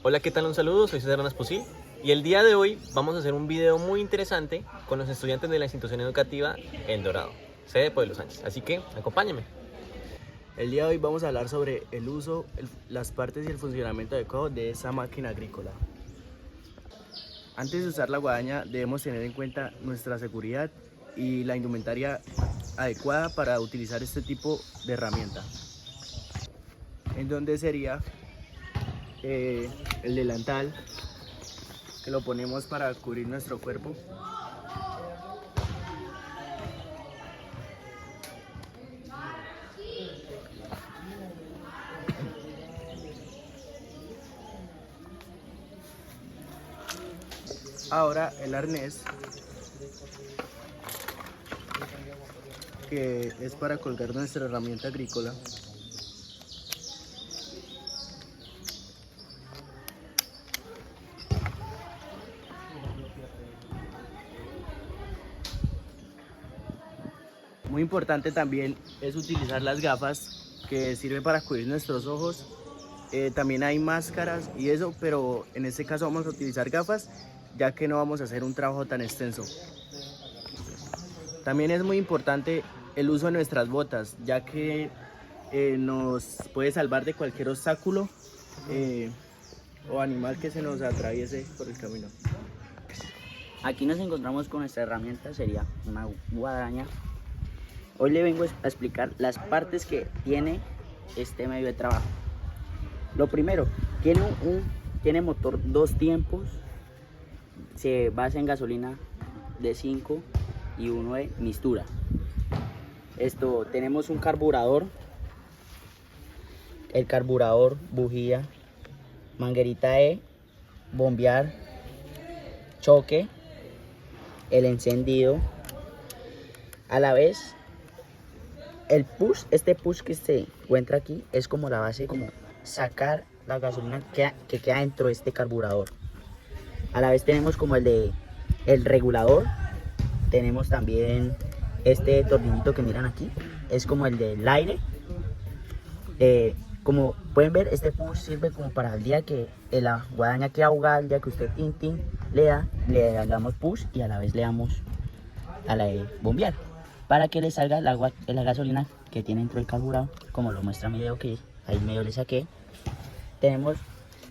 Hola, ¿qué tal? Un saludo, soy César Nasposil y el día de hoy vamos a hacer un video muy interesante con los estudiantes de la institución educativa El Dorado, sede de Pueblo Sánchez, así que acompáñenme. El día de hoy vamos a hablar sobre el uso, las partes y el funcionamiento adecuado de esa máquina agrícola. Antes de usar la guadaña debemos tener en cuenta nuestra seguridad y la indumentaria adecuada para utilizar este tipo de herramienta. En donde sería el delantal, que lo ponemos para cubrir nuestro cuerpo. Ahora el arnés, que es para colgar nuestra herramienta agrícola. Muy importante también es utilizar las gafas, que sirve para cubrir nuestros ojos. También hay máscaras y eso, pero en este caso vamos a utilizar gafas, ya que no vamos a hacer un trabajo tan extenso. También es muy importante el uso de nuestras botas, ya que nos puede salvar de cualquier obstáculo o animal que se nos atraviese por el camino. Aquí nos encontramos con nuestra herramienta, sería una guadaña. Hoy le vengo a explicar las partes que tiene este medio de trabajo. Lo primero, tiene motor 2 tiempos, se basa en gasolina de 5 y uno de mistura. Tenemos un carburador, el carburador, bujía, manguerita de bombear, choque, el encendido. A la vez, este push que se encuentra aquí es como la base, como sacar la gasolina que queda dentro de este carburador. A la vez tenemos como el regulador. Tenemos también este tornillito que miran aquí, es como el del aire. Como pueden ver, este push sirve como para el día que la guadaña queda ahogada, el día que usted le damos push y a la vez le damos a la de bombear, para que le salga la gasolina que tiene dentro del carburador, como lo muestra mi video, que ahí medio le saqué. Tenemos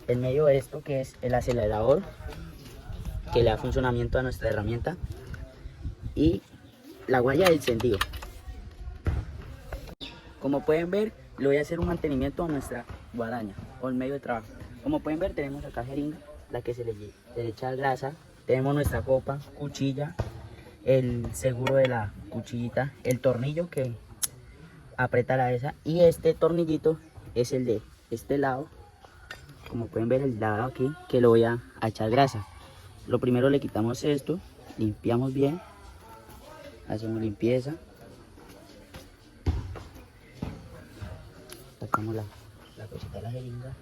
en medio de esto, que es el acelerador, que le da funcionamiento a nuestra herramienta, y la guaya del encendido. Como pueden ver, le voy a hacer un mantenimiento a nuestra guadaña o el medio de trabajo. Como pueden ver, tenemos acá jeringa, la que se le echa grasa. Tenemos nuestra copa, cuchilla, el seguro de la cuchillita, el tornillo que aprieta la esa, y este tornillito es el de este lado. Como pueden ver, el lado aquí, que lo voy a echar grasa. Lo primero, le quitamos esto, limpiamos bien, hacemos limpieza, sacamos la cosita de la jeringa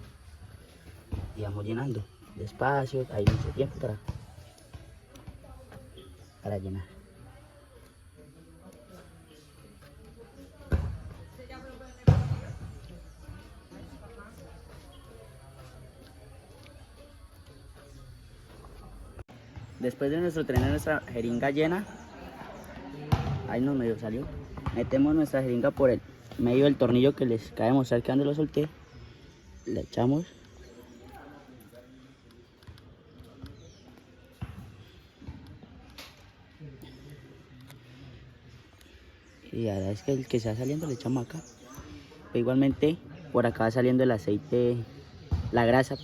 y vamos llenando despacio. Hay mucho tiempo para llenar. Después de tener nuestra jeringa llena, ahí nos medio salió, metemos nuestra jeringa por el medio del tornillo que les cabe mostrar que donde lo solté, le echamos y ahora es que el que está saliendo le echamos acá. Igualmente por acá va saliendo el aceite, la grasa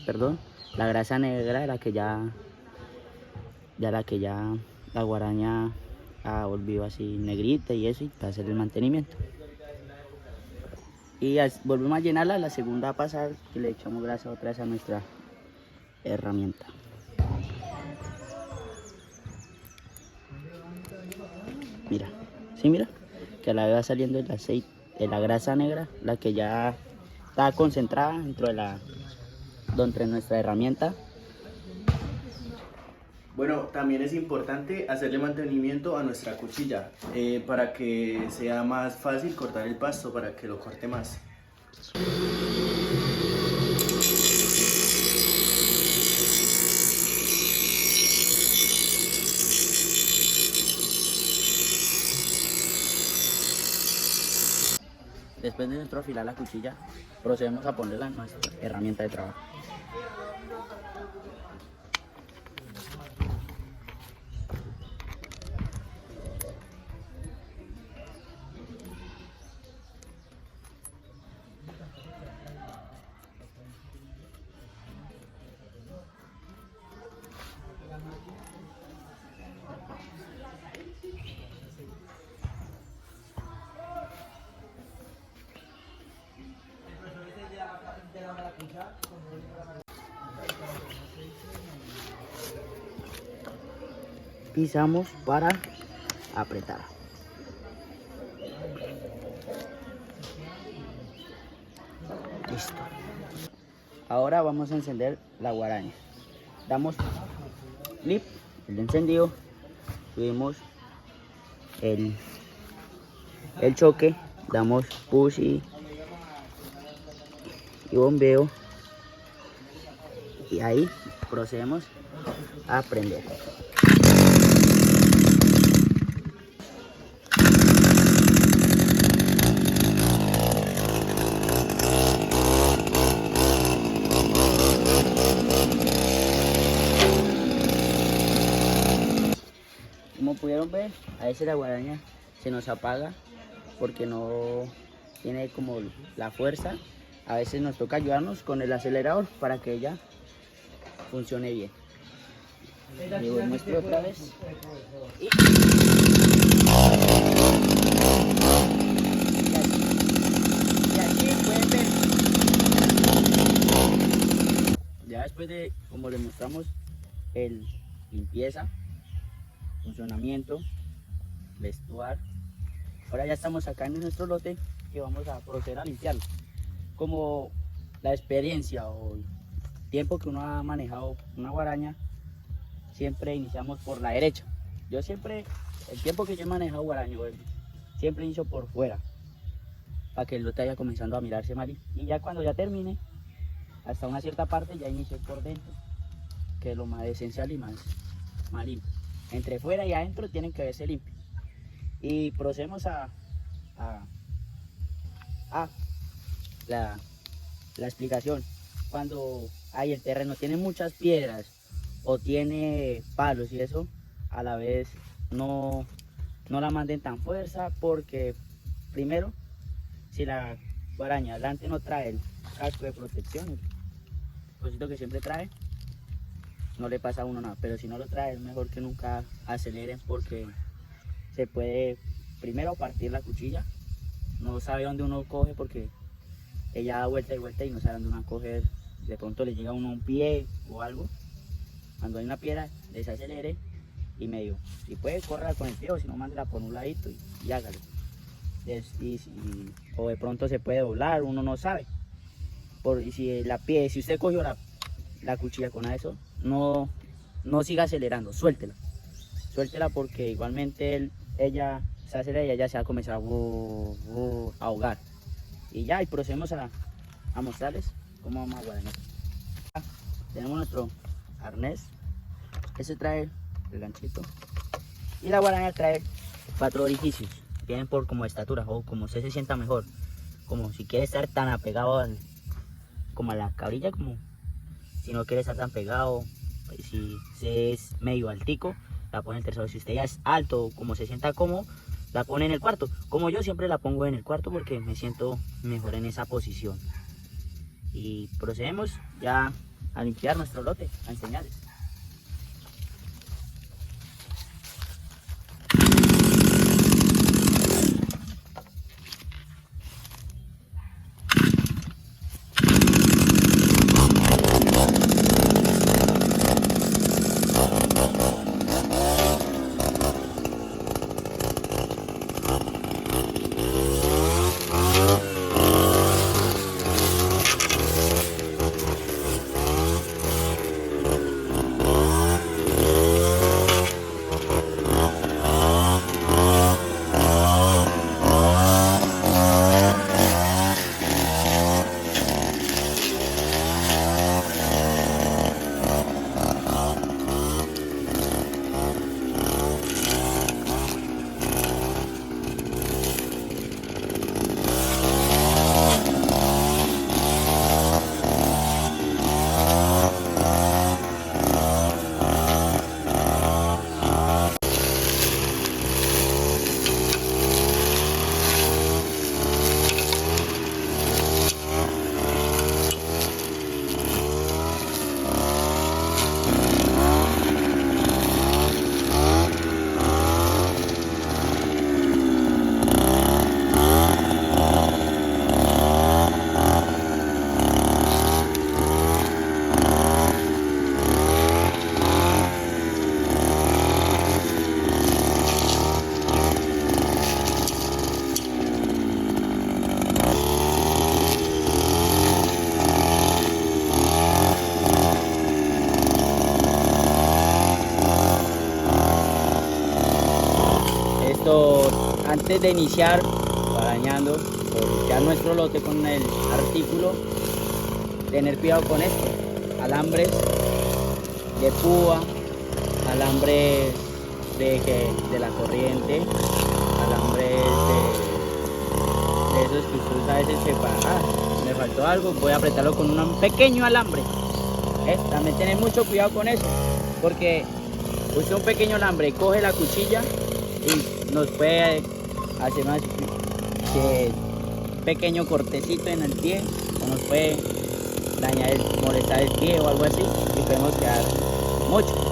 negra, la guaraña ha volvido así negrita y eso, y para hacer el mantenimiento. Y volvemos a llenarla, la segunda a pasar y le echamos grasa otra vez a nuestra herramienta. Mira, sí, mira, que a la vez va saliendo el aceite, la grasa negra, la que ya está concentrada dentro de nuestra herramienta. Bueno, también es importante hacerle mantenimiento a nuestra cuchilla para que sea más fácil cortar el pasto, para que lo corte más. Después de nosotros afilar la cuchilla, procedemos a ponerla en nuestra herramienta de trabajo. Pisamos para apretar. Listo. Ahora vamos a encender la guaraña. Damos clip, el encendido, subimos el choque, damos push y bombeo, y ahí procedemos a prender. Como pudieron ver, a veces la guaraña se nos apaga porque no tiene como la fuerza. A veces nos toca ayudarnos con el acelerador para que ella funcione bien. Le muestro otra vez. Y aquí pueden ver. Ya después de, como les mostramos, el limpieza, funcionamiento, vestuar. Ahora ya estamos acá en nuestro lote y vamos a proceder a limpiarlo. Como la experiencia o el tiempo que uno ha manejado una guaraña, siempre iniciamos por la derecha. Yo siempre, el tiempo que yo he manejado guaraña, siempre inicio por fuera, para que el lote vaya comenzando a mirarse mal. Y ya cuando ya termine, hasta una cierta parte, ya inicio por dentro, que es lo más esencial y más limpio. Entre fuera y adentro tienen que verse limpios. Y procedemos a la explicación. Cuando el terreno tiene muchas piedras o tiene palos y eso, a la vez no la manden tan fuerza, porque primero, si la guaraña adelante no trae el casco de protección, el cosito que siempre trae, no le pasa a uno nada. Pero si no lo trae, es mejor que nunca aceleren, porque se puede primero partir la cuchilla. No sabe dónde uno coge, porque ella da vuelta y vuelta y no sabe dónde uno coger. De pronto le llega a uno un pie o algo. Cuando hay una piedra, desacelere y medio. Si puede, correr con el pie, o si no, mándela por un ladito y hágalo. O de pronto se puede doblar, uno no sabe. Y si usted cogió la cuchilla con eso, no siga acelerando, suéltela. Suéltela, porque igualmente ella se acelera y ella se va a comenzar a ahogar. Y ya, y procedemos a mostrarles cómo vamos a guarañar. Tenemos nuestro arnés. Ese trae el ganchito. Y la guaraña trae 4 orificios. Vienen por como estatura, o como usted se sienta mejor. Como si quiere estar tan apegado como a la cabrilla, como si no quiere estar tan pegado. Si usted es medio altico, la pone en el tercero. Si usted ya es alto, como se sienta cómodo, la pone en el cuarto. Como yo siempre la pongo en el cuarto, porque me siento mejor en esa posición. Y procedemos ya a limpiar nuestro lote, a enseñarles. antes de iniciar guadañando o limpiar nuestro lote con el artículo, tener cuidado con esto: alambres de púa, alambres de la corriente, alambres de esos que usted a veces sepa, me faltó algo, voy a apretarlo con un pequeño alambre. También tener mucho cuidado con eso, porque usted un pequeño alambre coge la cuchilla y nos puede hacer un pequeño cortecito en el pie, o nos puede dañar, molestar el pie o algo así, y podemos quedar mucho.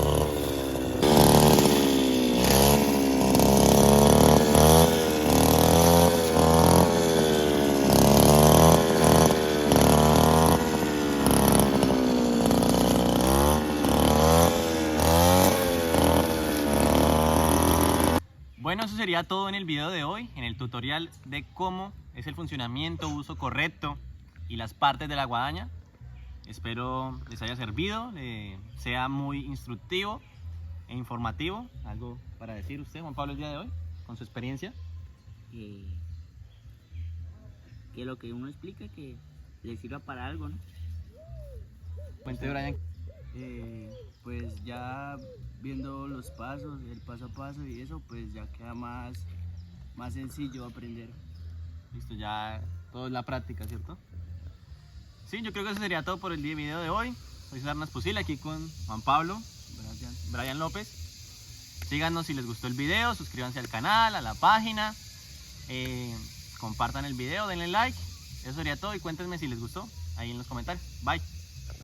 Bueno, eso sería todo en el video de hoy, en el tutorial de cómo es el funcionamiento, uso correcto y las partes de la guadaña. Espero les haya servido, sea muy instructivo e informativo. ¿Algo para decir usted, Juan Pablo, el día de hoy, con su experiencia? Que lo que uno explica que le sirva para algo, ¿no? Cuente, Brian. Pues ya viendo los pasos, el paso a paso y eso, pues ya queda más sencillo aprender. Listo, ya todo es la práctica, ¿cierto? Sí, yo creo que eso sería todo por el video de hoy. Soy César Naspusil, aquí con Juan Pablo, Brian López. Síganos si les gustó el video, suscríbanse al canal, a la página, compartan el video, denle like. Eso sería todo y cuéntenme si les gustó ahí en los comentarios. Bye.